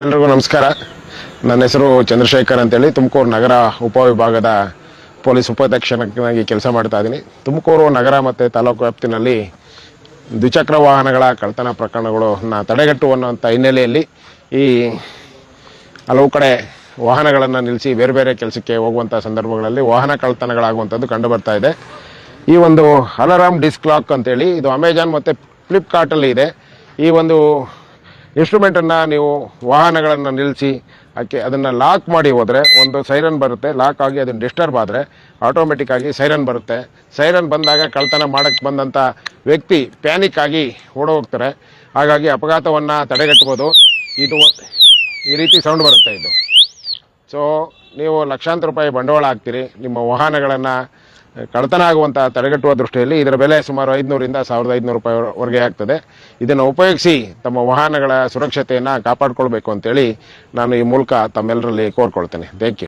ಎಲ್ರಿಗೂ ನಮಸ್ಕಾರ. ನನ್ನ ಹೆಸರು ಚಂದ್ರಶೇಖರ್ ಅಂತೇಳಿ ತುಮಕೂರು ನಗರ ಉಪವಿಭಾಗದ ಪೊಲೀಸ್ ಉಪಾಧೀಕ್ಷಕನಾಗಿ ಕೆಲಸ ಮಾಡ್ತಾ ಇದ್ದೀನಿ. ತುಮಕೂರು ನಗರ ಮತ್ತು ತಾಲೂಕು ವ್ಯಾಪ್ತಿನಲ್ಲಿ ದ್ವಿಚಕ್ರ ವಾಹನಗಳ ಕಳ್ಳತನ ಪ್ರಕರಣಗಳನ್ನ ತಡೆಗಟ್ಟುವಂಥ ಹಿನ್ನೆಲೆಯಲ್ಲಿ ಈ ಹಲವು ಕಡೆ ವಾಹನಗಳನ್ನು ನಿಲ್ಲಿಸಿ ಬೇರೆ ಬೇರೆ ಕೆಲಸಕ್ಕೆ ಹೋಗುವಂಥ ಸಂದರ್ಭಗಳಲ್ಲಿ ವಾಹನ ಕಳ್ಳತನಗಳಾಗುವಂಥದ್ದು ಕಂಡು ಬರ್ತಾ ಇದೆ. ಈ ಒಂದು ಅಲಾರಾಮ್ ಡಿಸ್ಕ್ ಲಾಕ್ ಅಂತೇಳಿ ಇದು ಅಮೆಜಾನ್ ಮತ್ತು ಫ್ಲಿಪ್ಕಾರ್ಟಲ್ಲಿ ಇದೆ. ಈ ಒಂದು ಇನ್ಸ್ಟ್ರೂಮೆಂಟನ್ನು ನೀವು ವಾಹನಗಳನ್ನು ನಿಲ್ಲಿಸಿ ಅದನ್ನು ಲಾಕ್ ಮಾಡಿ ಹೋದರೆ ಒಂದು ಸೈರನ್ ಬರುತ್ತೆ. ಲಾಕ್ ಆಗಿ ಅದನ್ನು ಡಿಸ್ಟರ್ಬ್ ಆದರೆ ಆಟೋಮೆಟಿಕ್ ಆಗಿ ಸೈರನ್ ಬರುತ್ತೆ. ಸೈರನ್ ಬಂದಾಗ ಕಳ್ಳತನ ಮಾಡೋಕ್ಕೆ ಬಂದಂಥ ವ್ಯಕ್ತಿ ಪ್ಯಾನಿಕ್ ಆಗಿ ಓಡೋಗ್ತಾರೆ. ಹಾಗಾಗಿ ಅಪಘಾತವನ್ನು ತಡೆಗಟ್ಟಬೋದು. ಇದು ಈ ರೀತಿ ಸೌಂಡ್ ಬರುತ್ತೆ ಇದು. ಸೊ ನೀವು ಲಕ್ಷಾಂತರ ರೂಪಾಯಿ ಬಂಡವಾಳ ಹಾಕ್ತೀರಿ ನಿಮ್ಮ ವಾಹನಗಳನ್ನು ಕಳ್ಳತನ ಆಗುವಂಥ ತಡೆಗಟ್ಟುವ ದೃಷ್ಟಿಯಲ್ಲಿ ಇದರ ಬೆಲೆ ಸುಮಾರು 500ರಿಂದ 1500 ರೂಪಾಯಿವರೆಗೆ ಆಗ್ತದೆ. ಇದನ್ನು ಉಪಯೋಗಿಸಿ ತಮ್ಮ ವಾಹನಗಳ ಸುರಕ್ಷತೆಯನ್ನು ಕಾಪಾಡಿಕೊಳ್ಬೇಕು ಅಂತೇಳಿ ನಾನು ಈ ಮೂಲಕ ತಮ್ಮೆಲ್ಲರಲ್ಲಿ ಕೋರ್ಕೊಳ್ತೇನೆ. Thank you.